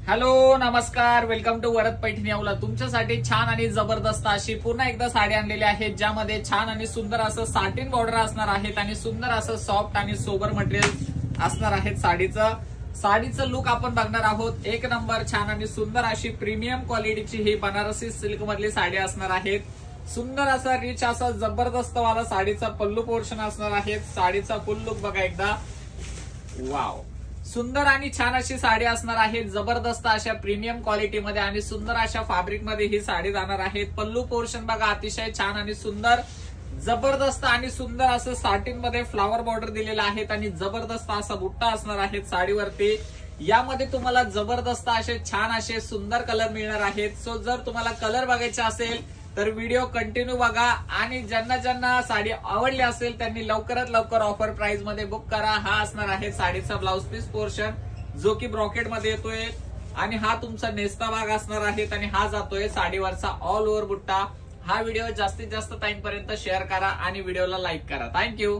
Hello नमस्कार, welcome to Varad Paithani अवला. तुमच्यासाठी छान आणि जबरदस्त अशी पुन्हा एकदा साडी आणलेली आहेत, ज्यामध्ये छान आणि सुंदर असं साटिन बॉर्डर असणार आहेत आणि सुंदर असं सॉफ्ट आणि सोबर मटेरियल असणार आहेत. साडीचं लुक आपण बघणार आहोत. एक नंबर छान आणि सुंदर अशी प्रीमियम क्वालिटीची ही बनारसी सिल्क मधली साडी असणार आहेत. सुंदर असा रिच असा जबरदस्त वाला साडीचा पल्लू पोर्शन असणार आहे. साडीचा फुल लुक बघा एकदा. वाव, सुंदर आणि छान अशी साडी असणार आहे. जबरदस्त अशा प्रीमियम क्वालिटीमध्ये आणि सुंदर अशा फॅब्रिक मध्ये ही साडी जाणार आहे. पल्लू पोर्शन बघा अतिशय छान आणि सुंदर, जबरदस्त आणि सुंदर असं साटिन मध्ये फ्लावर बॉर्डर दिलेला आहे आणि जबरदस्त असा बुट्टा असणार आहे साडीवरती. यामध्ये तुम्हाला जबरदस्त असे छान असे सुंदर कलर मिळणार आहेत. सो जर तुम्हाला कलर बघायचे असेल तर व्हिडिओ कंटिन्यू बघा आणि ज्यांना साडी आवडली असेल त्यांनी लवकरात लवकर ऑफर प्राइस मध्ये बुक करा. हा असणार आहे साडीचा ब्लाउज पीस पोर्शन, जो की ब्रॉकेट मध्ये येतोय आणि हा तुमचा नेस्ता भाग असणार आहे आणि हा जातोय साडीवरचा ऑल ओव्हर बुट्टा. हा व्हिडिओ जास्तीत जास्त टाइम पर्यंत शेअर करा आणि व्हिडिओला लाईक करा. थँक्यू.